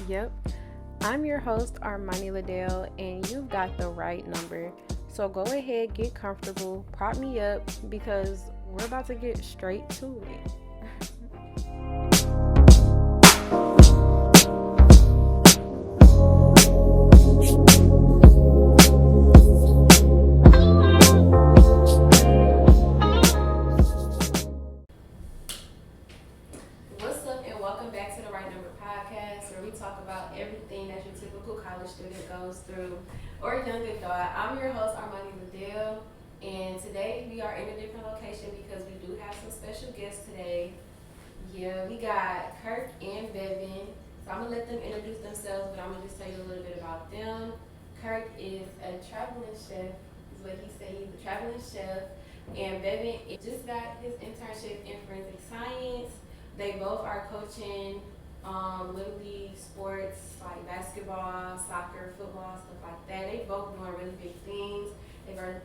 Yep. I'm your host, Armani LaDalė, and you've got the right number. So go ahead, get comfortable, prop me up, because we're about to get straight to it. What's up, and welcome back to the Right Number Podcast, where we talk about everything that your typical college student goes through, or young adult. I'm your host, Armani LaDalė, and today we are in a different location because we do have some special guests today. Yeah, we got Kirk and Bevin. So I'm going to let them introduce themselves, but I'm going to just tell you a little bit about them. Kirk is a traveling chef, is what he said. He's a traveling chef. And Bevin just got his internship in forensic science. They both are coaching little league sports like basketball, soccer, football, stuff like that. They both doing really big things.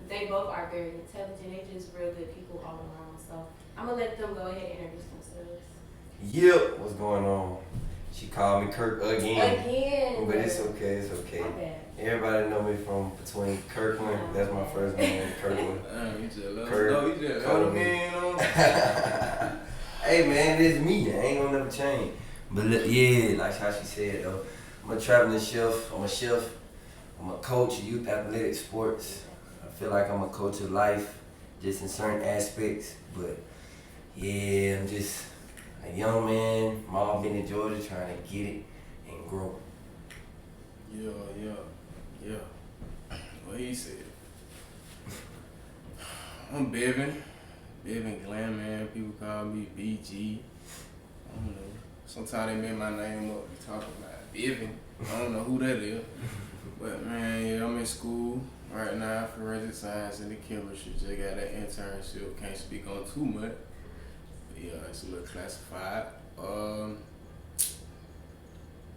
They both are very intelligent. They're just real good people all around. So I'm going to let them go ahead and introduce themselves. Yep, what's going on? She called me Kirk again. But it's okay. My bad. Everybody know me from between Kirkland. That's my first name, Kirkland. You just love Kirk, you just love me, Hey man, it's me. I ain't gonna never change. But yeah, like how she said though, I'm a traveling chef. I'm a chef. I'm a coach of youth athletic sports. I feel like I'm a coach of life, just in certain aspects. But yeah, I'm just a young man, mom been in Georgia trying to get it and grow. Yeah. What he said. I'm Bevin Glam, man. People call me BG. I don't know. Sometimes they make my name up. They talking about Bevin. I don't know who that is. But man, yeah, I'm in school right now, forensic science in the chemistry. Just got that internship. Can't speak on too much. Yeah, it's a little classified.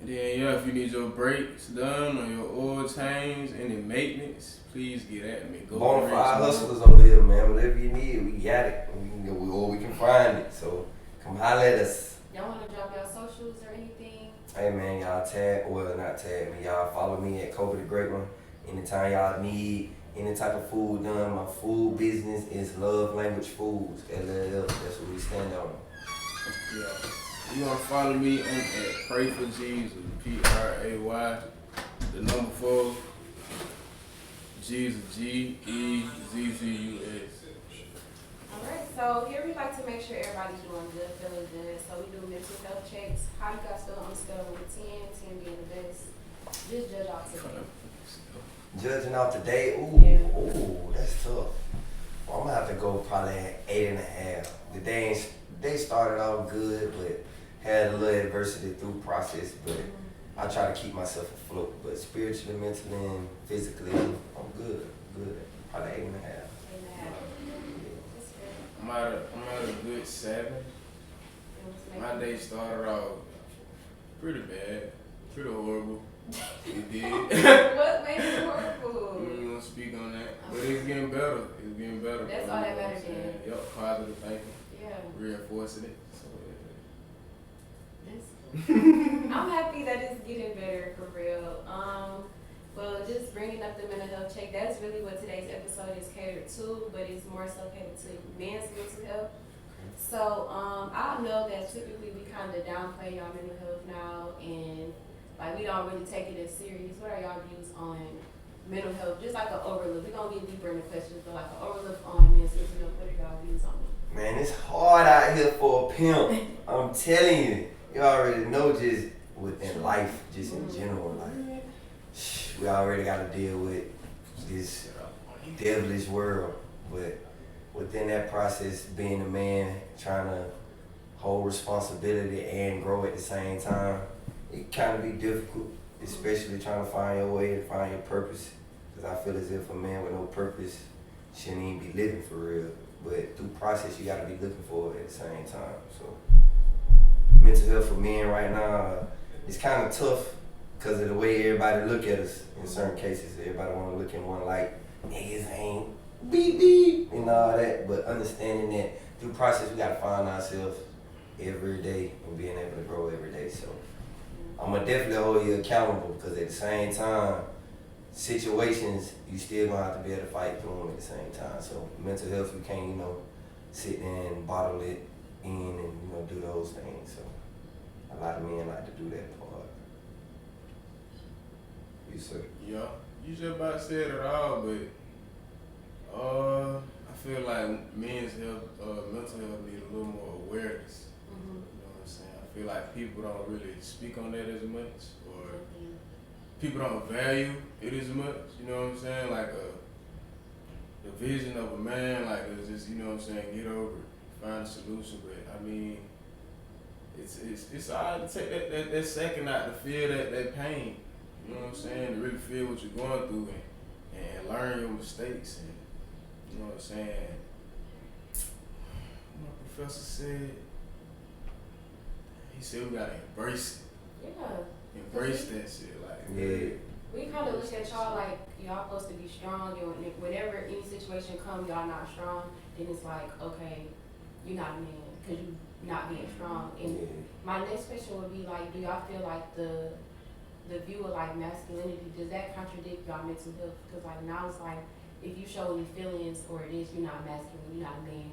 And then if you need your brakes done or your oil change, any maintenance, please get at me. Bonafide hustlers over here, man. Whatever you need, we got it. We can find it. So come holler at us. Y'all want to drop y'all socials or anything? Hey man, y'all not tag me. Y'all follow me at Kobedagreatone. Anytime y'all need any type of food done, my food business is Love Language Foods, LLL. That's what we stand on. Yeah. You want to follow me at Pray for Jesus, Pray, the number 4, Jesus, GEZZUS. Alright, so here we like to make sure everybody's doing good, feeling good. So we do mental health checks. How you guys feel on a scale of 10 being the best? Just judge off today. Judging off today, ooh, that's tough. Well, I'm gonna have to go probably at 8.5. The day started out good, but had a little adversity through process, but I try to keep myself afloat. But spiritually, mentally, and physically, I'm good. Probably 8.5. I'm at a good 7. My day started off pretty bad, pretty horrible. It did. What made it horrible? I'm not gonna speak on that, but it's getting better. That's all that matters then. Yep, positive thinking. Yeah. Reinforcing it. So, I'm happy that it's getting better for real. Well, just bringing up the mental health check, that's really what today's episode is catered to, but it's more so catered to men's mental health. So I know that typically we kind of downplay y'all mental health now, and like we don't really take it as serious. What are y'all views on mental health? Just like an overlook. We're going to get deeper in the questions, but like an overlook on men's mental health. What are y'all views on it? Man, it's hard out here for a pimp. I'm telling you. You already know just within life, just in general, like, we already got to deal with this devilish world. But within that process, being a man, trying to hold responsibility and grow at the same time, it kind of be difficult, especially trying to find your way and find your purpose. Because I feel as if a man with no purpose shouldn't even be living for real. But through process, you got to be looking for it at the same time. So mental health for men right now, it's kind of tough because of the way everybody look at us in certain cases. Everybody want to look in one light. Niggas ain't beep beep and all that, but understanding that through process we gotta find ourselves every day and being able to grow every day. So I'm gonna definitely hold you accountable because at the same time, situations you still gonna have to be able to fight through them at the same time. So mental health, you can't, sit there and bottle it in and, do those things. So a lot of men like to do that part. You sir? Yeah, you just about said it all, but I feel like men's health, mental health need a little more awareness. Mm-hmm. You know what I'm saying? I feel like people don't really speak on that as much, or people don't value it as much. You know what I'm saying? Like the vision of a man, like it's just, you know what I'm saying, get over it, find a solution. But I mean, it's hard to take that second out to feel that pain. You know what I'm saying? To really feel what you're going through and learn your mistakes. And you know what I'm saying? My professor said, he said we gotta embrace it. Yeah. Embrace that shit. Like, Yeah. We kind of look at y'all like y'all supposed to be strong. Whenever any situation comes, y'all not strong, then it's like, okay, you're not a man because you not being strong. And my next question would be like, do y'all feel like the view of like masculinity, does that contradict y'all mental health? Because like now it's like, if you show any feelings or it is, you're not masculine, you're not a man.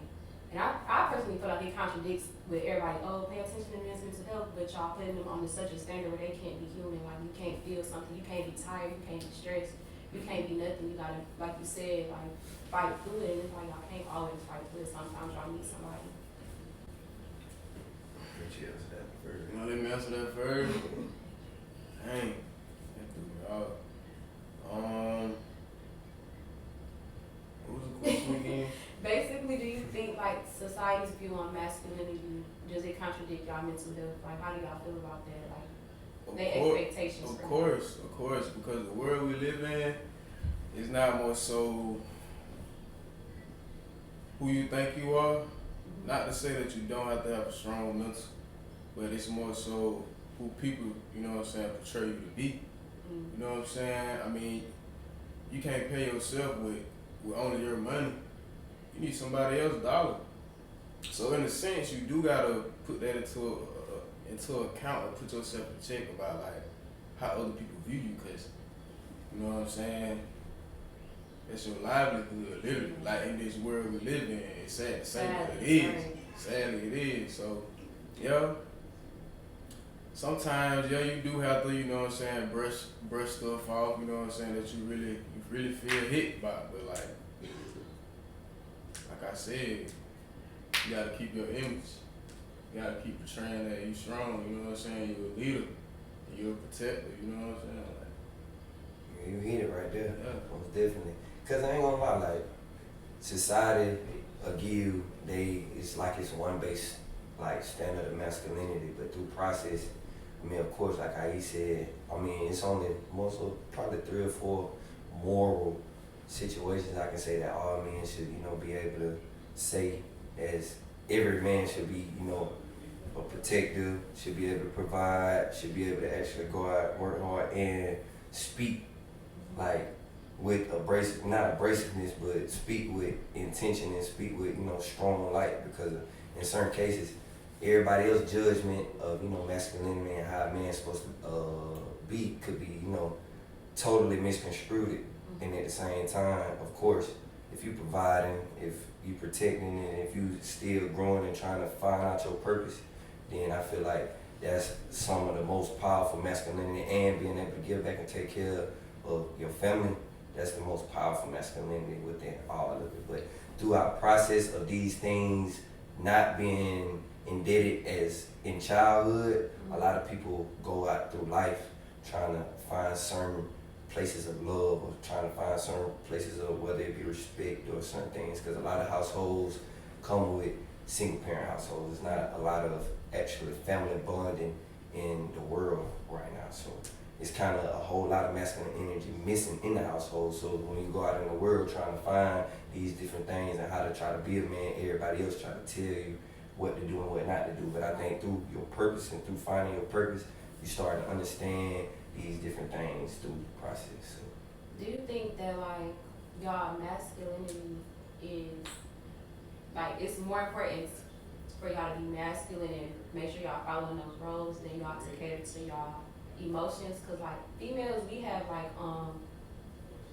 And I personally feel like it contradicts with everybody, pay attention to men's mental health, but y'all putting them on such a standard where they can't be human. Like you can't feel something, you can't be tired, you can't be stressed, you can't be nothing. You gotta, like you said, like fight through it. And it's like y'all can't always fight through it. Sometimes y'all need somebody. let me answer that first. Dang, that threw me off. What was the question again? Basically, do you think like society's view on masculinity, does it contradict y'all mental health? Like how do y'all feel about that? Like their expectations. Of course, because the world we live in is not more so who you think you are. Mm-hmm. Not to say that you don't have to have a strong mental, but it's more so who people, you know what I'm saying, portray you to be. Mm-hmm. You know what I'm saying? I mean, you can't pay yourself with only your money. You need somebody else's dollar. So in a sense, you do gotta put that into account or put yourself in check about like how other people view you, cause you know what I'm saying. That's your livelihood, literally. Like in this world we live in, it's sad to say, but it is. Sadly, it is. So, yeah. Sometimes, yeah, you do have to, you know what I'm saying, brush stuff off. You know what I'm saying, that you really feel hit by. But like I said, you gotta keep your image. You gotta keep portraying that you strong. You know what I'm saying? You're a leader. You're a protector. You know what I'm saying? Like, you hit it right there. Yeah. Most definitely. Cause I ain't gonna lie, like society will give you it's like it's one base like standard of masculinity, but through process, I mean, of course, like how he said, I mean, it's only most of probably 3 or 4 moral situations I can say that all men should, be able to say, as every man should be, a protector, should be able to provide, should be able to actually go out, work hard, and speak like with not abrasiveness, but speak with intention and speak with, strong light, because in certain cases, everybody else's judgment of, masculinity and how a man's supposed to be could be, totally misconstrued. And at the same time, of course, if you providing, if you protecting, and if you still growing and trying to find out your purpose, then I feel like that's some of the most powerful masculinity, and being able to give back and take care of your family. That's the most powerful masculinity within all of it. But throughout the process of these things not being indebted as in childhood, a lot of people go out through life trying to find certain places of love, or trying to find certain places of whether it be respect or certain things, because a lot of households come with single parent households. There's not a lot of actually family bonding in the world right now. So it's kind of a whole lot of masculine energy missing in the household. So when you go out in the world trying to find these different things and how to try to be a man, everybody else try to tell you what to do and what not to do. But I think through your purpose and through finding your purpose, you start to understand these different things through the process. So. Do you think that like y'all masculinity is like it's more important for y'all to be masculine and make sure y'all following those roles than y'all to cater to y'all emotions. Cause like females, we have like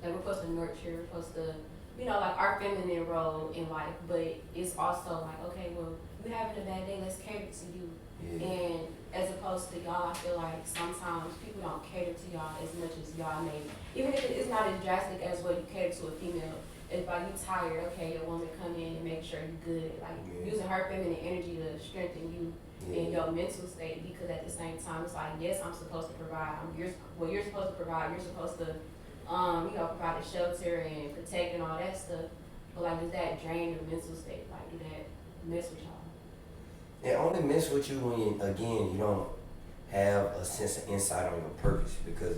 we're supposed to nurture, we're supposed to, you know, like our feminine role in life, but it's also like, okay, well, you having a bad day, let's cater to you. Yeah. And as opposed to y'all, I feel like sometimes people don't cater to y'all as much as y'all may. Even if it's not as drastic as what you cater to a female. It's like you tired, okay, a woman come in and make sure you good. Like using her feminine energy to strengthen you in your mental state, because at the same time it's like, yes, I'm supposed to provide. You're supposed to provide. You're supposed to provide a shelter and protect and all that stuff. But like, does that drain your mental state? Like, do that mess with y'all? It only mess with you when you don't have a sense of insight on your purpose. Because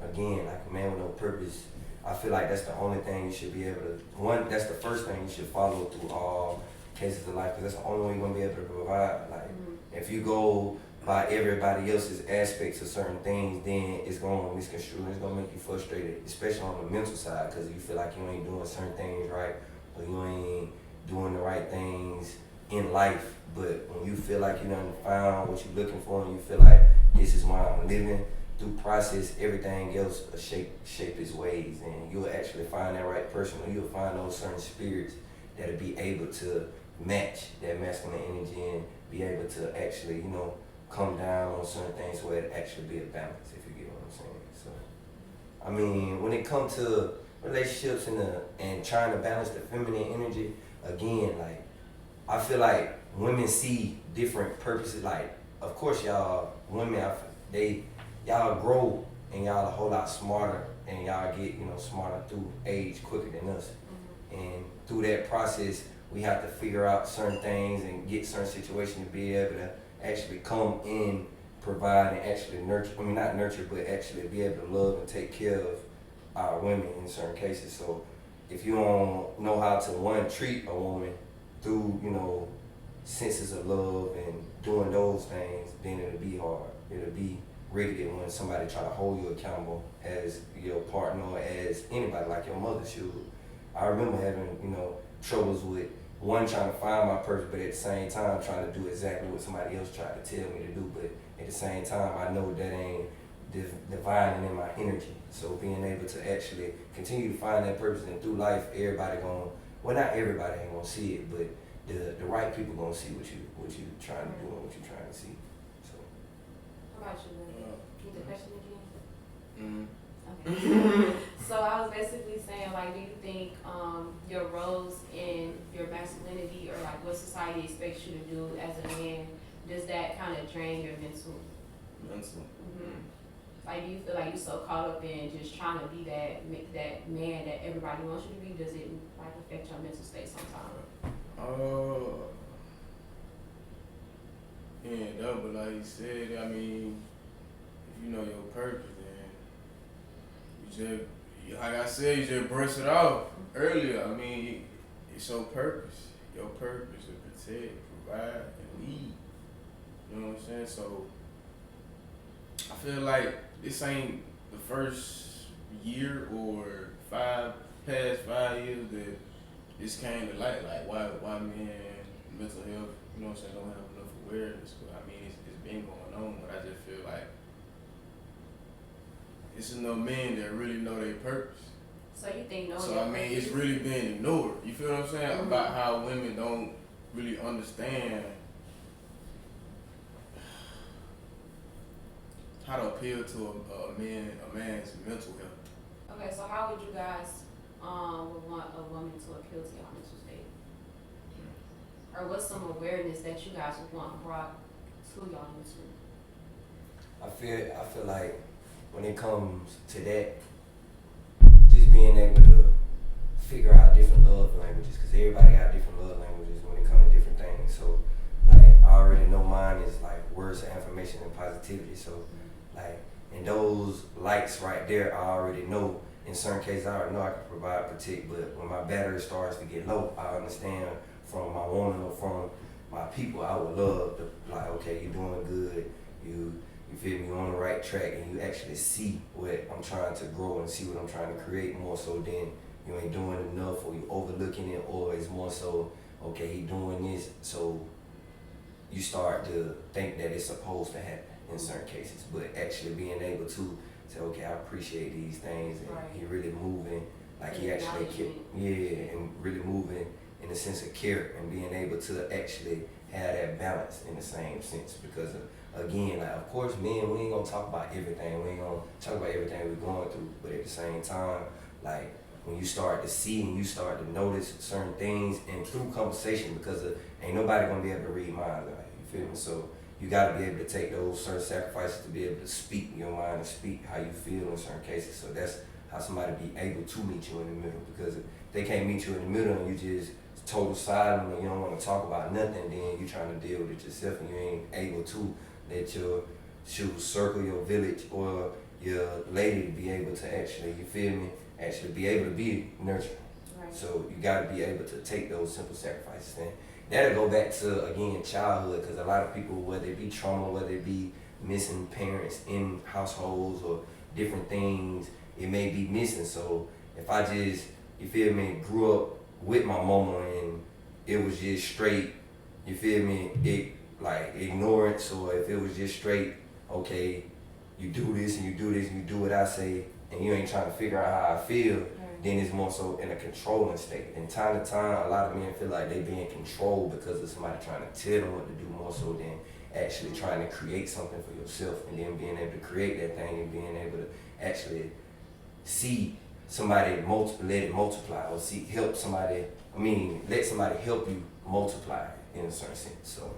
again, like a man with no purpose, I feel like that's the only thing you should be able to. That's the first thing you should follow through all cases of life. Because that's the only way you're gonna be able to provide. Like, if you go by everybody else's aspects of certain things, then it's going to misconstrue. It's going to make you frustrated, especially on the mental side, because you feel like you ain't doing certain things right, or you ain't doing the right things in life. But when you feel like you done found what you're looking for, and you feel like this is why I'm living, through process, everything else will shape its ways, and you'll actually find that right person, or you'll find those certain spirits that'll be able to match that masculine energy and be able to actually, come down on certain things where it actually be a balance, if you get what I'm saying. So, I mean, when it comes to relationships and trying to balance the feminine energy, again, like, I feel like women see different purposes. Like, of course, y'all women, y'all grow and y'all a whole lot smarter, and y'all get smarter through age quicker than us. And through that process, we have to figure out certain things and get certain situations to be able to actually come in, provide, and actually nurture. I mean, not nurture, but actually be able to love and take care of our women in certain cases. So if you don't know how to treat a woman through senses of love and doing those things, then it'll be hard. It'll be rigged when somebody try to hold you accountable as your partner or as anybody, like your mother should. I remember having troubles with one trying to find my purpose, but at the same time trying to do exactly what somebody else tried to tell me to do. But at the same time, I know that ain't divine in my energy. So being able to actually continue to find that purpose, and through life, not everybody ain't gonna see it, but the right people gonna see what you trying to do and what you trying to see. So. How about you, Lynn? Need the question again? Mm-hmm. Okay. So I was basically saying, like, do you think your roles in your masculinity, or like what society expects you to do as a man, does that kind of drain your mental? Like, do you feel like you're so caught up in just trying to be that man that everybody wants you to be? Does it like affect your mental state sometimes? Yeah, no, but like you said, I mean, if you know your purpose, then like I said, you just brush it off earlier. I mean, it's your purpose. Your purpose to protect, provide, and lead. You know what I'm saying? So I feel like this ain't the first year or past 5 years that this came to light. Like, why men mental health, you know what I'm saying, don't have enough awareness. But I mean, it's been going on, but I just feel like it's enough men that really know their purpose. So you think it's really being ignored. You feel what I'm saying? Mm-hmm. About how women don't really understand how to appeal to a man's mental health. Okay, so how would you guys would want a woman to appeal to your mental state? Or what's some awareness that you guys would want brought to y'all mental? I feel like when it comes to that, just being able to figure out different love languages, because everybody got different love languages when it comes to different things. So, like, I already know mine is like words of affirmation and positivity. So, like, and those likes right there, I already know. In certain cases, I already know I can provide, protect, but when my battery starts to get low, I understand from my woman or from my people, I would love to, like, okay, you're doing good, you feel me, you're on the right track, and you actually see what I'm trying to grow and see what I'm trying to create more so than you ain't doing enough, or you overlooking it, or it's more so, okay, he doing this, so you start to think that it's supposed to happen in certain cases. But actually being able to say, okay, I appreciate these things, and he really moving, like he actually and really moving in the sense of care, and being able to actually have that balance in the same sense. Because again, like, of course, men, we ain't gonna talk about everything. We ain't gonna talk about everything we're going through. But at the same time, like, when you start to see and you start to notice certain things, and through conversation, because ain't nobody gonna be able to read minds, like, you feel me? So you gotta be able to take those certain sacrifices to be able to speak your mind and speak how you feel in certain cases. So that's how somebody be able to meet you in the middle. Because if they can't meet you in the middle and you just total silent and you don't want to talk about nothing, then you trying to deal with it yourself, and you ain't able to let your circle, your village, or your lady be able to actually, you feel me, actually be able to be nurturing. Right. So you got to be able to take those simple sacrifices. And that'll go back to, again, childhood, because a lot of people, whether it be trauma, whether it be missing parents in households or different things, it may be missing. So if I just, you feel me, grew up with my mama and it was just straight, you feel me, like ignorance, or if it was just straight, okay, you do this and you do this and you do what I say, and you ain't trying to figure out how I feel, then it's more so in a controlling state. And time to time, a lot of men feel like they being controlled because of somebody trying to tell them what to do, more so than actually trying to create something for yourself, and then being able to create that thing and being able to actually see somebody let it multiply, or let somebody help you multiply in a certain sense. So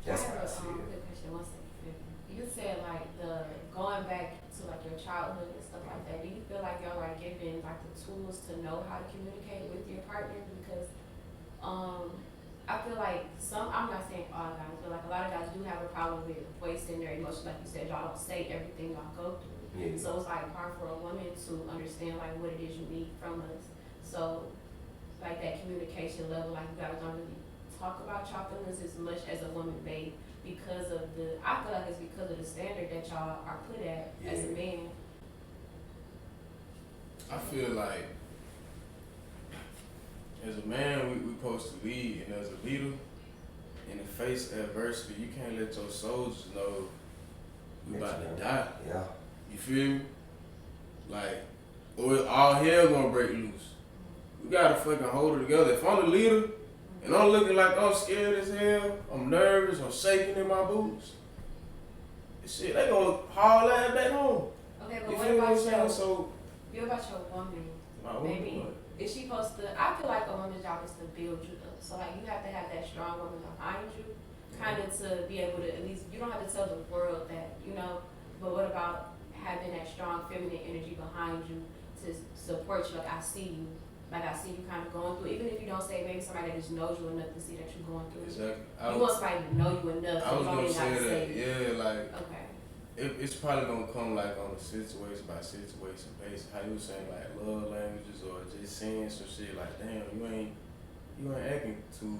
that's how I see it. Good question. One second. You said like the going back to like your childhood and stuff like that. Do you feel like y'all are given like the tools to know how to communicate with your partner? Because I feel like I'm not saying all guys, but like a lot of guys do have a problem with wasting their emotions. Like you said, y'all don't say everything y'all go through. Yeah. So it's like hard for a woman to understand like what it is you need from us. So like that communication level, like you guys don't really talk about y'all feelings as much as a woman may, because of I feel like it's because of the standard that y'all are put at as a man. I feel like as a man, we supposed to lead, and as a leader, in the face of adversity, you can't let your soldiers know we about to die. Yeah. You feel me? Like, or all hell gonna break loose. We gotta fucking hold it together. If I'm the leader and I'm looking like I'm scared as hell, I'm nervous, I'm shaking in my boots, shit, they gonna haul that back home. Okay, but you what feel about what I'm saying? So, what about your woman? my woman, maybe is she supposed to? I feel like a woman's job is to build you up. So like you have to have that strong woman behind you, kind of to be able to at least. You don't have to tell the world that, you know. But what about having that strong feminine energy behind you to support you? Like I see you kind of going through, even if you don't say it, maybe somebody that just knows you enough to see that you're going through. Exactly. You want somebody to know you enough. I was gonna say that. Yeah, like. Okay. It's probably gonna come like on a situation by situation basis. How you saying like love languages, or just saying some shit like, damn, you ain't acting too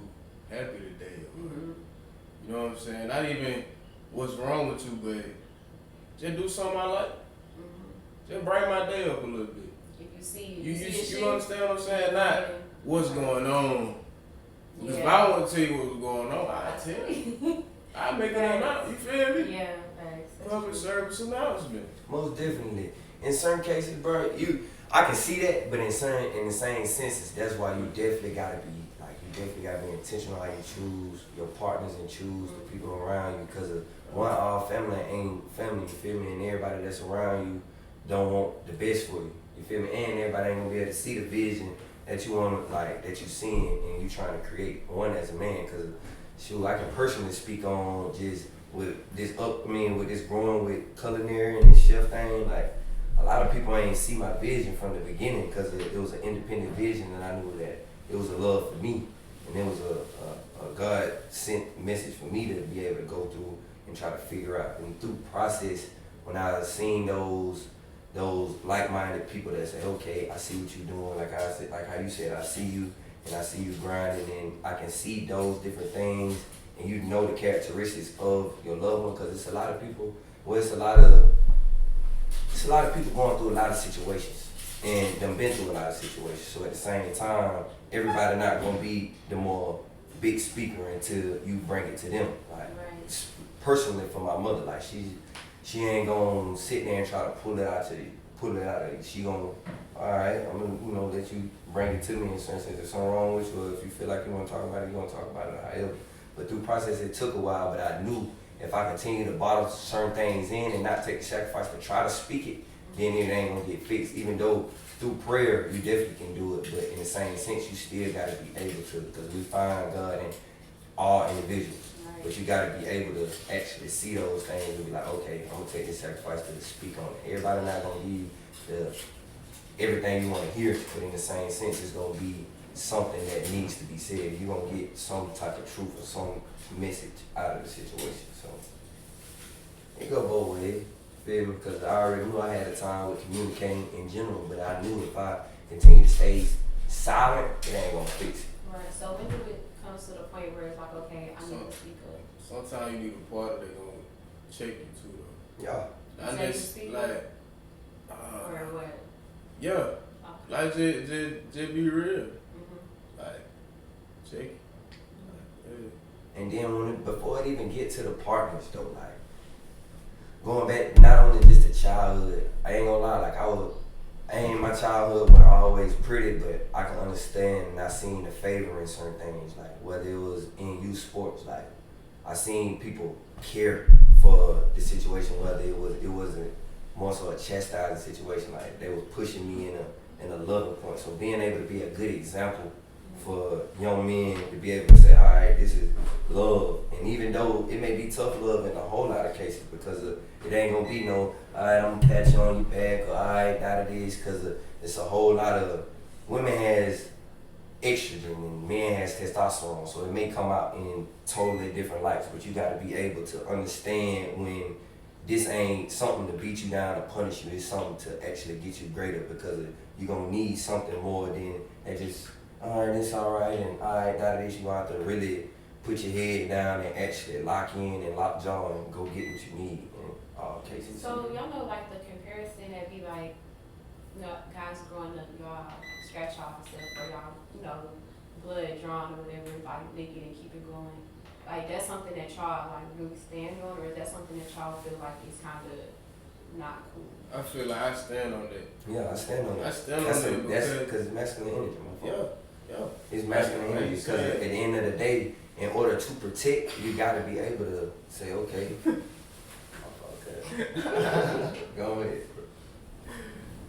happy today. Or, you know what I'm saying? Not even what's wrong with you, but just do something I like. Just brighten my day up a little bit. If you see, you understand what I'm saying? Not what's going on. Because if I want to tell you what's going on, I tell you. I make it out. You feel me? Yeah. Public service announcement. Most definitely. In certain cases, bro, I can see that, but in the same senses, that's why you definitely gotta be intentional how you choose your partners and choose the people around you, because all family ain't family, you feel me? And everybody that's around you don't want the best for you. You feel me? And everybody ain't gonna be able to see the vision that you want, like that you seeing and you trying to create one as a man. Cause I can personally speak on just with this growing with culinary and this chef thing, like a lot of people ain't see my vision from the beginning, because it was an independent vision, and I knew that it was a love for me, and it was a God sent message for me to be able to go through and try to figure out. And through process, when I seen those like-minded people that say, okay, I see what you're doing, like how you said, I see you, and I see you grinding, and I can see those different things. And you know the characteristics of your loved one, because it's a lot of people going through a lot of situations. and them been through a lot of situations. So at the same time, everybody not gonna be the more big speaker until you bring it to them. Like personally, for my mother, like she ain't gonna sit there and try to pull it out of you. She gonna, all right, I'm gonna let you bring it to me in a sense. If there's something wrong with you, or if you feel like you want to talk about it, you gonna talk about it. However, but through the process, it took a while. But I knew if I continue to bottle certain things in and not take the sacrifice to try to speak it, then it ain't gonna get fixed. Even though through prayer you definitely can do it, but in the same sense, you still gotta be able to, because we find God in all individuals. But you gotta be able to actually see those things and be like, okay, I'm gonna take this sacrifice to speak on it. Everybody not gonna give you everything you wanna hear, but in the same sense, it's gonna be something that needs to be said. You're gonna get some type of truth or some message out of the situation. So it go both ways, feel me? Because I already knew I had a time with communicating in general, but I knew if I continue to stay silent, it ain't gonna fix it. Right. So when do it come to the point where it's like, okay, I need to speak up? Sometimes you need a partner that gonna check you too, though. Yeah. I just like, or what? Yeah. Okay. Like just be real. Like check it. Yeah. And then before it even get to the partners though, like going back not only just to childhood, I ain't gonna lie, like my childhood wasn't always pretty, but I can understand and I seen the favor in certain things, like whether it was in youth sports, like I seen people care for the situation, whether it wasn't more so a chastising situation, like they was pushing me in a loving point. So being able to be a good example for young men to be able to say, all right, this is love. And even though it may be tough love in a whole lot of cases, because it ain't gonna be no, all right, I'm gonna pat you on your back, or all right, out of this, because it's a whole lot of, women has estrogen and men has testosterone, so it may come out in totally different lights, but you gotta be able to understand when this ain't something to beat you down or punish you, it's something to actually get you greater, because you're gonna need something more than just, all right, it's all right, and all right, that is, you have to really put your head down and actually lock in and lock jaw and go get what you need in all cases. So y'all know like the comparison that be like, you know, guys growing up, y'all scratch off and stuff, or y'all, you know, blood drawn or whatever, like lick it and keep it going. Like that's something that y'all like really stand on, or is that something that y'all feel like is kind of not cool? I feel like I stand on that. Yeah, I stand on that. I stand on that That's because it's masculine energy, my fault. Yeah. It's masculine energy, because at the end of the day, in order to protect, you gotta be able to say, okay. Go ahead.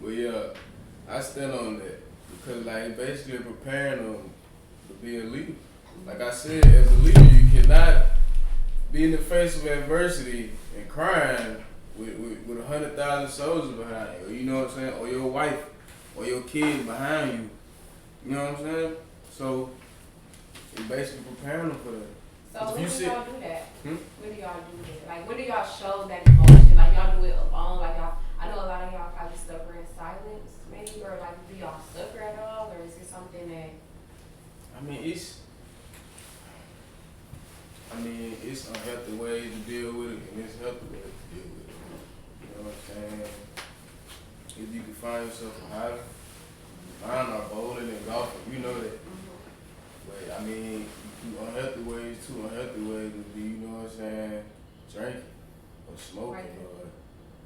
But yeah, I stand on that because like basically preparing them to be a leader. Like I said, as a leader, you cannot be in the face of adversity and crying with 100,000 soldiers behind you, or you know what I'm saying, or your wife or your kids behind you. You know what I'm saying? So it's basically preparing them for that. So when do y'all do that? Hmm? When do y'all do that? Like when do y'all show that emotion? Like y'all do it alone? Like y'all, I know a lot of y'all probably suffer in silence, maybe, or like do y'all suffer at all, or is it something that? It's unhealthy ways to deal with it, and it's healthy ways to deal with it. You know what I'm saying? If you can find yourself a hobby, mine are bowling and golfing, you know that. But I mean, unhealthy ways would be, you know what I'm saying, drinking or smoking or,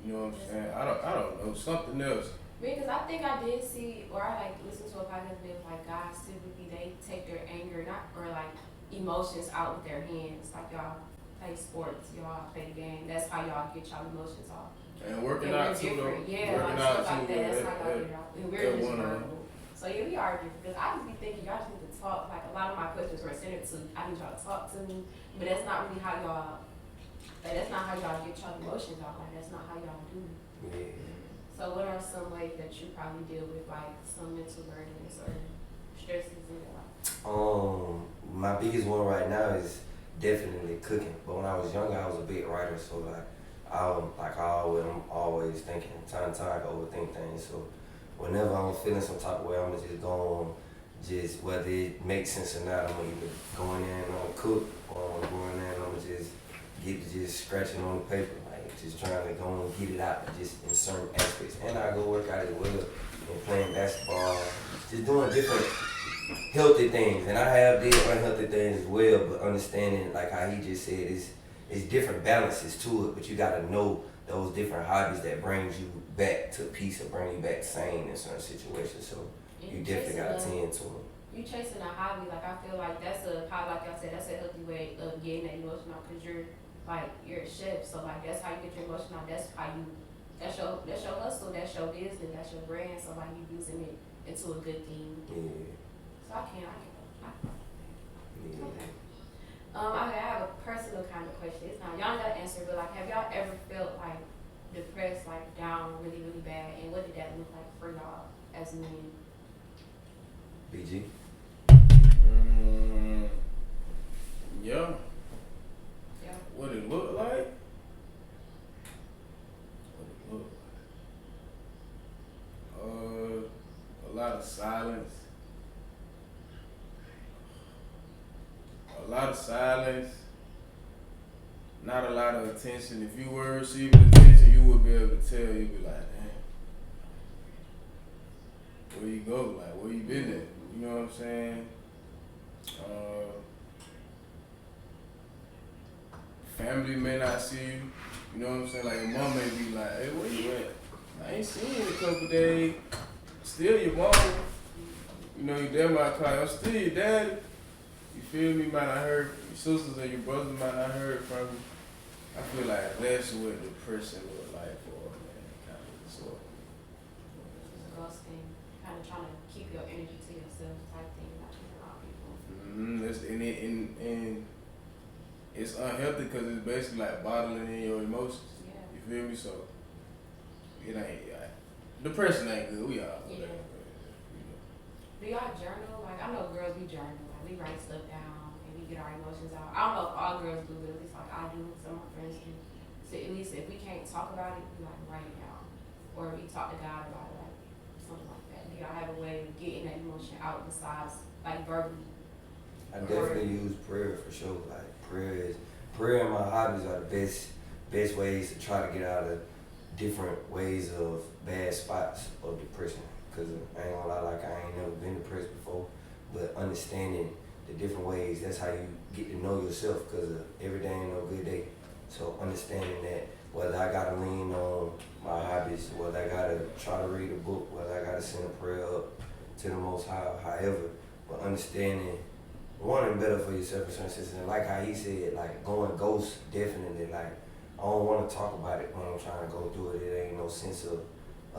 you know what I'm saying. I don't know, something else. Because I think I did see, or I like listened to a podcast with like guys typically they take their anger or like emotions out with their hands. Like y'all play sports, y'all play the game. That's how y'all get y'all emotions off. And working out too, though. Yeah, like stuff like that. That's how y'all get it out. And we're just verbal. So yeah, we are different. Because I just be thinking y'all just need to talk. Like a lot of my questions were centered to, I need y'all to talk to me. But that's not really how y'all, like that's not how y'all get y'all emotions out. Like that's not how y'all do it. Yeah. So what are some ways that you probably deal with like some mental burdens or stresses in your life? My biggest one right now is definitely cooking. But when I was younger, I was a big writer, so I'm always thinking. Time to time, I can overthink things. So whenever I'm feeling some type of way, I'm just going, just whether it makes sense or not, I'm gonna either go in there and I'm gonna cook, or I'm gonna go in there and I'm gonna just get to just scratching on the paper, like just trying to go and get it out just in certain aspects. And I go work out as well and playing basketball, just doing different healthy things. And I have did unhealthy things as well, but understanding, like how he just said, it's different balances to it, but you gotta know those different hobbies that brings you back to peace or bring you back sane in certain situations. So you definitely gotta tend to them. You chasing a hobby, like I feel like that's how, like I said, that's a healthy way of getting that emotional, because you're a chef, so like that's how you get your emotional. That's your hustle, that's your business, that's your brand. So like you using it into a good thing. Yeah. So I can. Yeah. Okay. I have a personal kind of question. It's not y'all gotta answer, but like, have y'all ever felt like depressed, like down, really, really bad, and what did that look like for y'all as men? BG. Yeah. Yeah. What it look like? A lot of silence. Not a lot of attention. If you were receiving attention, you would be able to tell. You'd be like, damn, where you go? Like, where you been at? You know what I'm saying? Family may not see you. You know what I'm saying? Like, your mom may be like, hey, where you at? I ain't seen you in a couple days. Still your mom. You know, your dad might call you. I'm still your daddy. You feel me? Might not heard your sisters or your brothers might not heard from you. I feel like that's what depression look like for a man, kind of sort. Exhausting, kind of trying to keep your energy to yourself type thing, not being around people. And it's unhealthy because it's basically like bottling in your emotions. Yeah. You feel me? So it ain't. Depression ain't good. We all know Yeah. that. Do y'all journal? Like, I know girls, we journal. Like, we write stuff down and we get our emotions out. I don't know if all girls do, but at least like I do. Some of my friends do. So at least if we can't talk about it, we like write it down, or we talk to God about it, like something like that. Do y'all have a way of getting that emotion out besides like verbally? I definitely use prayer for sure. Like prayer and my hobbies are the best ways to try to get out of different ways of bad spots of depression. Cause I ain't gonna lie, like I ain't never been depressed before, but understanding the different ways, that's how you get to know yourself. Cause every day ain't no good day. So understanding that whether I gotta lean on my hobbies, whether I gotta try to read a book, whether I gotta send a prayer up to the Most High, however, but understanding wanting better for yourself in certain senses. And like how he said, like going ghost, definitely. Like I don't want to talk about it when I'm trying to go through it. It ain't no sense of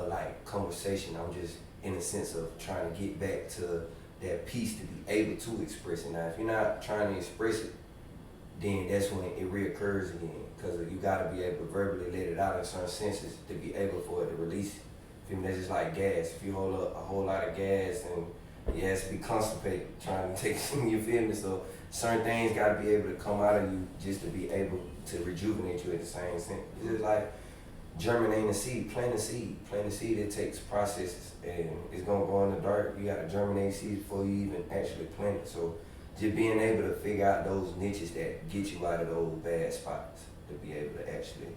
like conversation. I'm just in a sense of trying to get back to that peace to be able to express it. Now, if you're not trying to express it, then that's when it reoccurs again. Because you got to be able to verbally let it out in certain senses to be able for it to release. That's just like gas. If you hold up a whole lot of gas and it has to be constipated trying to take some, you feel me? So certain things got to be able to come out of you just to be able to rejuvenate you at the same sense. It's just like germinating a seed, planting a seed. Planting a seed, it takes processes and it's going to go in the dark. You got to germinate seeds before you even actually plant it. So just being able to figure out those niches that get you out of those bad spots to be able to actually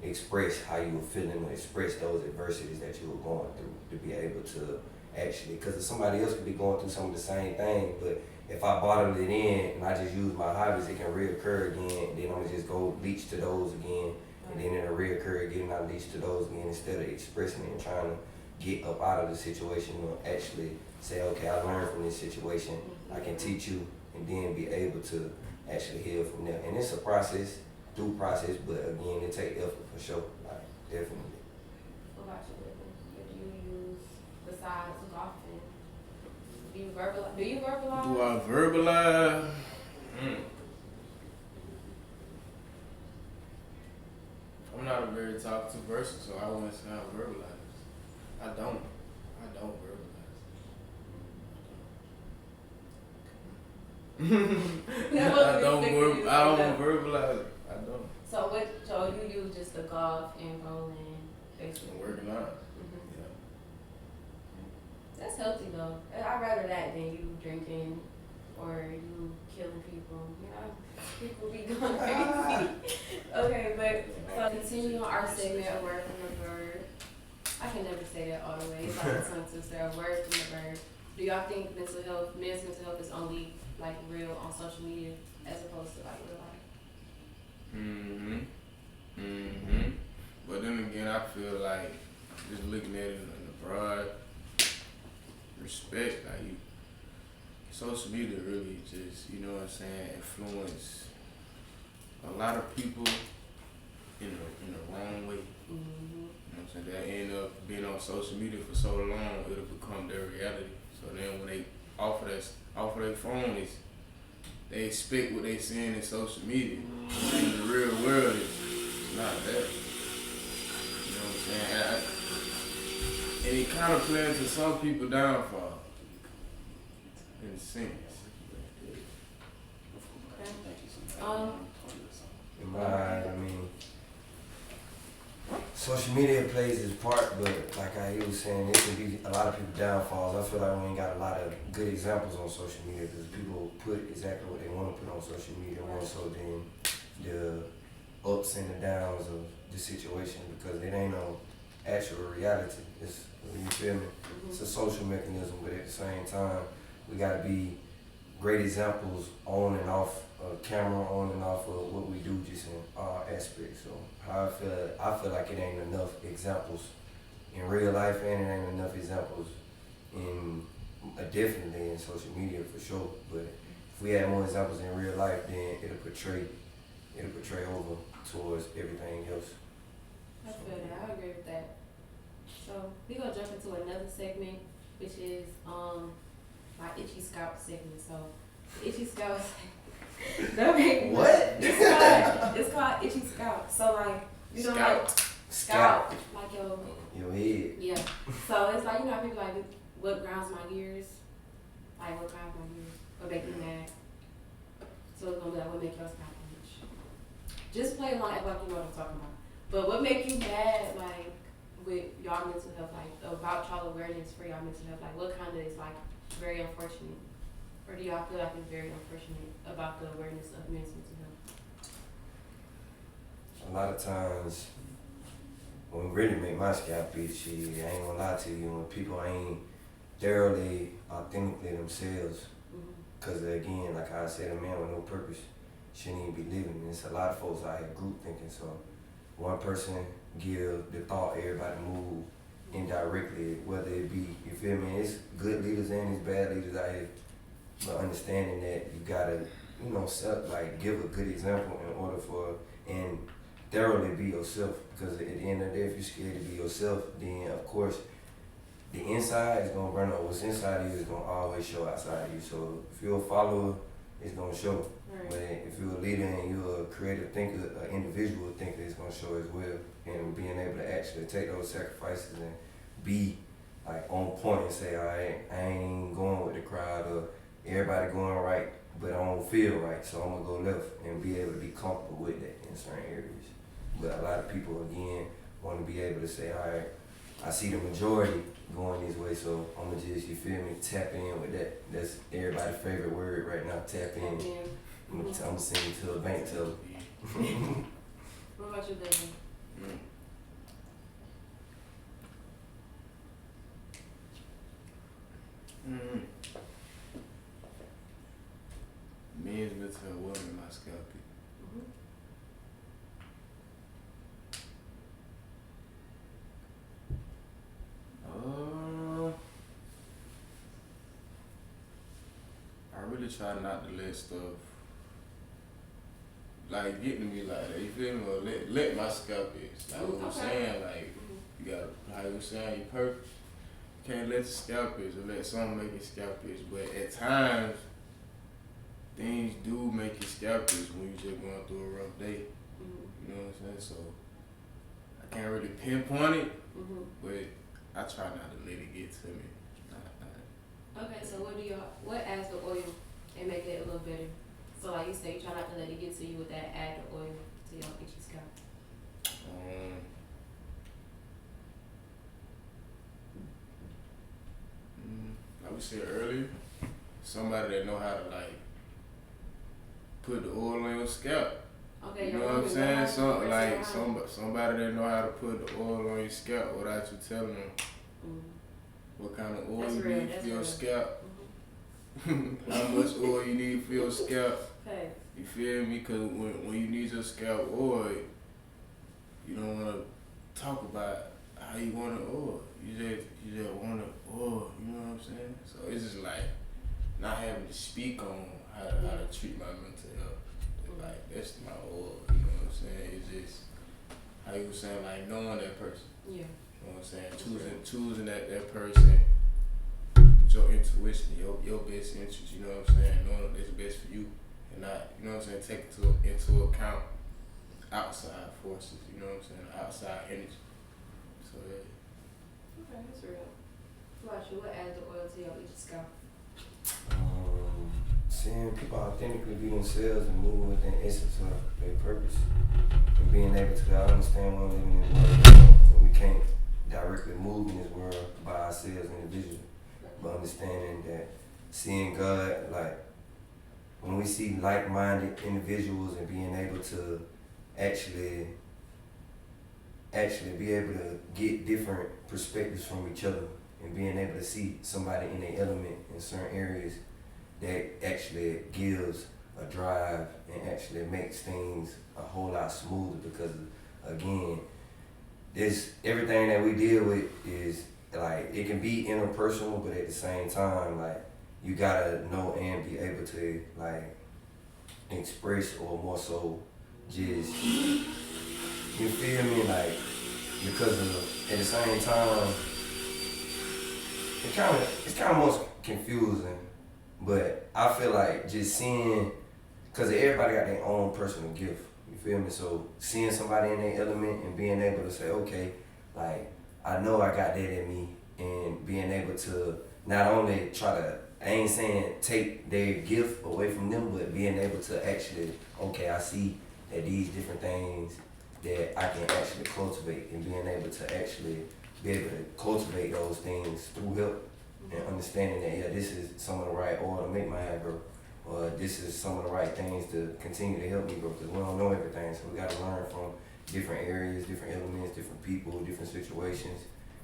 express how you were feeling or express those adversities that you were going through, to be able to actually, because somebody else could be going through some of the same thing, but if I bottled it in and I just use my hobbies, it can reoccur again, and then I'm gonna just go leech to those again, and then it'll reoccur again and I leech to those again instead of expressing it and trying to get up out of the situation or actually say, okay, I learned from this situation, I can teach you, and then be able to actually heal from there. And it's a process, due process, but again, it takes effort for sure, like definitely. What about you, Bevin? What do you use besides golfing? Do you verbalize? Do I verbalize? I'm not a very talkative person, so I wouldn't say I verbalize. I don't verbalize. I don't verbalize. I don't. So you use just the golf and bowling, basically. And working out. Mm-hmm. That's healthy though. I'd rather that than you drinking or you killing people. You know, people be going crazy. Okay, but so continue on our segment, a word from the bird. I can never say that all the way. It's like a tongue twister, a word from the bird. Do y'all think men's mental health is only like real on social media as opposed to like real life? But then again, I feel like just looking at it in the broad respect, like social media really just, you know what I'm saying, influence a lot of people in the wrong way. You know what I'm saying? They end up being on social media for so long, it'll become their reality. So then when they offer their phone, they expect what they seeing in social media. In the real world, it's not that. You know what I'm saying? And it kind of plays to some people downfall, in a sense. In my eyes, I mean, social media plays its part, but like I was saying, it can be a lot of people downfalls. I feel like we ain't got a lot of good examples on social media because people put exactly what they want to put on social media more so than the ups and the downs of the situation because it ain't no actual reality. It's, you feel me? It's a social mechanism, but at the same time, we gotta be great examples on and off camera, on and off of what we do just in all aspects. So how I feel like it ain't enough examples in real life and it ain't enough examples in definitely in social media for sure. But if we had more examples in real life, then it'll portray over towards everything else. I feel that. I agree with that. So we're gonna jump into another segment, which is my Itchy Scout segment. So the Itchy Scout What? It's called Itchy Scout. So like you know like scout like your head. Yeah. So it's like you know how people like what grinds my gears? Like what grinds my gears? What make me mad? So it's gonna be like what make your scalp itch? Just play along act like you know what I'm talking about. But what make you mad like with y'all mental health, like about y'all awareness for y'all mental health, like what kind of is like very unfortunate? Or do y'all feel like it's very unfortunate about the awareness of men's mental health? A lot of times, when we really make my scalp itchy, I ain't gonna lie to you, when people ain't thoroughly, authentically themselves, because again, like I said, a man with no purpose shouldn't even be living. And it's a lot of folks out here group thinking, so one person give the thought, everybody move indirectly, whether it be, you feel me, it's good leaders and it's bad leaders out here, but understanding that you gotta, you know, give a good example in order for, and thoroughly be yourself, because at the end of the day, if you're scared to be yourself, then of course, the inside is gonna burn up. What's inside of you is gonna always show outside of you. So if you're a follower, it's gonna show. Right. But if you're a leader and you're a creative thinker, an individual thinker, it's gonna show as well. And being able to actually take those sacrifices and be like on point and say, all right, I ain't going with the crowd or everybody going right, but I don't feel right, so I'm gonna go left and be able to be comfortable with that in certain areas. But a lot of people again want to be able to say, all right, I see the majority going this way, so I'm gonna just, you feel me, tap in with that. That's everybody's favorite word right now, tap in. I'm gonna send you to a bank teller. What about you, Bevin? Men's mental health, women, my scalp. I really try not to let stuff like get to me like that. You feel me? Or let my scalp itch. Like what I'm saying, like you gotta, how you saying, your purpose. You can't let your scalp itch or let something make your scalp itch. But at times, things do make your scalp itch when you just going through a rough day. You know what I'm saying? So I can't really pinpoint it, but I try not to let it get to me. Okay, so what adds the oil and make it a little better? So like you say, you try not to let it get to you with that add the oil to your itchy scalp. Like we said earlier, somebody that know how to like put the oil on your scalp. Okay, You your know what I'm woman saying? know how to So press like around. somebody that know how to put the oil on your scalp without you telling them Mm. what kind of oil That's you real, need that's for your real. scalp, Mm-hmm. how much oil you need for your scalp. Okay. You feel me? Cause when you need your scalp oil, you don't wanna talk about how you want it oil. You just want it oil. You know what I'm saying? So it's just like not having to speak on how to treat my mental health. Like that's my oil. You know what I'm saying? It's just how you was saying, like knowing that person. Yeah. You know what I'm saying? Choosing that person with your intuition, your best interest, you know what I'm saying? Knowing that's best for you and not, you know what I'm saying, take into account outside forces, you know what I'm saying, outside energy. So yeah. Okay, that's real. What about you? What added the oil to your each scalp? Seeing people authentically be themselves and moving within the essence of their purpose, and being able to understand we're living in this world, and we can't directly move in this world by ourselves individually, but understanding that seeing God, like when we see like-minded individuals and being able to actually be able to get different perspectives from each other and being able to see somebody in their element in certain areas that actually gives a drive and actually makes things a whole lot smoother because, again, this everything that we deal with is like it can be interpersonal, but at the same time, like you gotta know and be able to like express or more so just you feel me like because of at the same time it's kind of most confusing, but I feel like just seeing because everybody got their own personal gift. You feel me? So seeing somebody in their element and being able to say, okay, like I know I got that in me, and being able to not only try to, I ain't saying take their gift away from them, but being able to actually, okay, I see that these different things that I can actually cultivate, and being able to actually be able to cultivate those things through help and understanding that, yeah, this is some of the right oil to make my hair grow. Or this is some of the right things to continue to help me grow, because we don't know everything, so we got to learn from different areas, different elements, different people, different situations,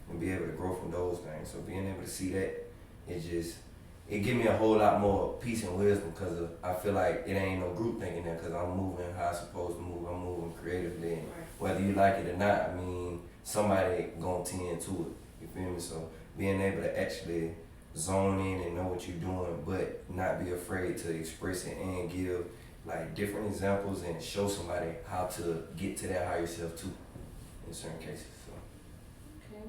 and be able to grow from those things. So being able to see that, it give me a whole lot more peace and wisdom, because I feel like it ain't no group thinking there, because I'm moving how I'm supposed to move, I'm moving creatively, and whether you like it or not, I mean, somebody gonna tend to it, you feel me? So being able to actually zone in and know what you're doing, but not be afraid to express it and give like different examples and show somebody how to get to that higher self too in certain cases. So Okay,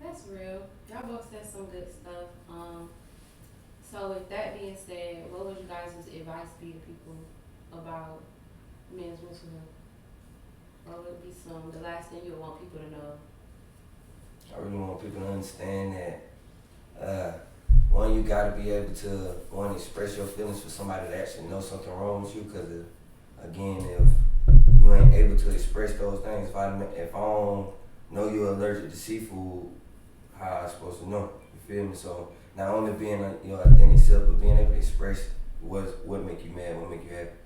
that's real. Y'all both said some good stuff. So with that being said, what would you guys' advice be to people about men's mental health? What would be the last thing you would want people to know? I really want people to understand that one, you gotta be able to express your feelings for somebody that actually knows something wrong with you, because again, if you ain't able to express those things, if I don't know you're allergic to seafood, how I supposed to know? You feel me? So not only being your authentic self, but being able to express what make you mad, what make you happy,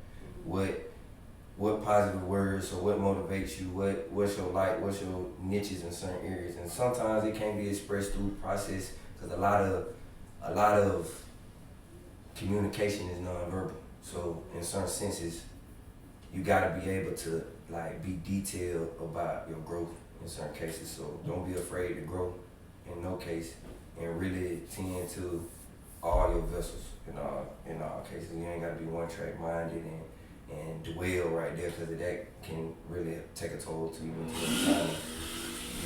what positive words or what motivates you, what's your like, what's your niches in certain areas. And sometimes it can't be expressed through process, because a lot of communication is nonverbal. So in certain senses, you gotta be able to like be detailed about your growth in certain cases. So don't be afraid to grow in no case, and really tend to all your vessels in all cases. You ain't gotta be one track minded and dwell right there, because that can really take a toll to you until you try to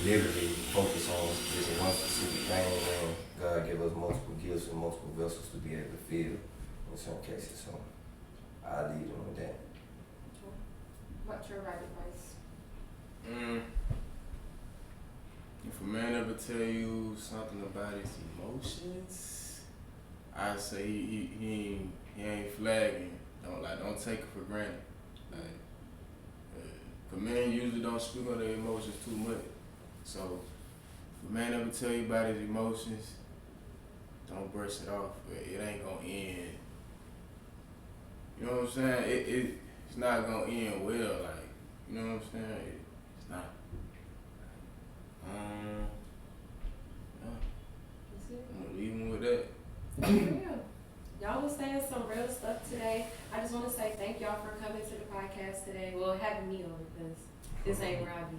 literally focus on just one specific thing, and God give us multiple gifts and multiple vessels to be able to fill in certain cases. So I lead them with that. What's your right advice? If a man ever tell you something about his emotions, I say he ain't flagging. Don't take it for granted. But men usually don't speak on their emotions too much. So if a man ever tell you about his emotions, don't brush it off. It ain't gonna end. You know what I'm saying? it's not gonna end well. Like, you know what I'm saying? It's not. Yeah. That's it. I'm gonna leave him with that. For real. Y'all was saying some real stuff today. I just want to say thank y'all for coming to the podcast today. Well, having me on because this ain't where I be.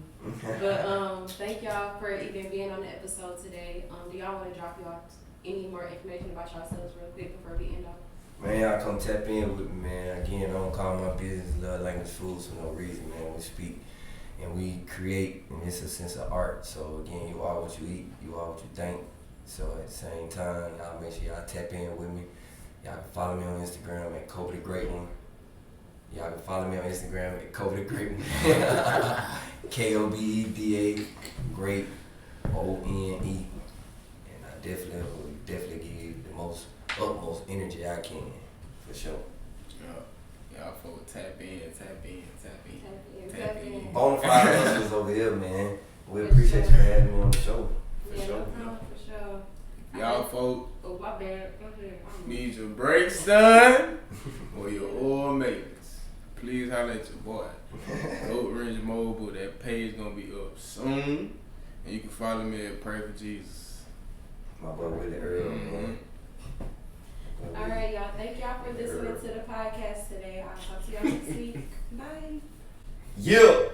But thank y'all for even being on the episode today. Do y'all want to drop y'all any more information about yourselves real quick before we end off? Man, y'all come tap in with me, man. Again, I don't call my business Love Language Foods for no reason, man. We speak and we create, and it's a sense of art. So again, you are what you eat, you are what you think. So at the same time, y'all make sure y'all tap in with me. Y'all can follow me on Instagram at Kobedagreatone. Y'all can follow me on Instagram at Kobedagreatone. Kobeda great ONE. And I definitely give you the utmost energy I can, for sure. Yeah. Y'all folks tap in. Tap in. Bonafide hustlers over here, man. We appreciate you for having me on the show. For Yeah, sure. no problem, for sure. Y'all folks Oh, my bad. Go ahead. need your brakes done or your oil maintenance. Please holler at your boy. Oak Ridge Mobile. That page gonna be up soon. And you can follow me at Pray for Jesus. My boy Willie Earl, man. All right, y'all. Thank y'all for listening to the podcast today. I'll talk to y'all next week. Bye. Yeah.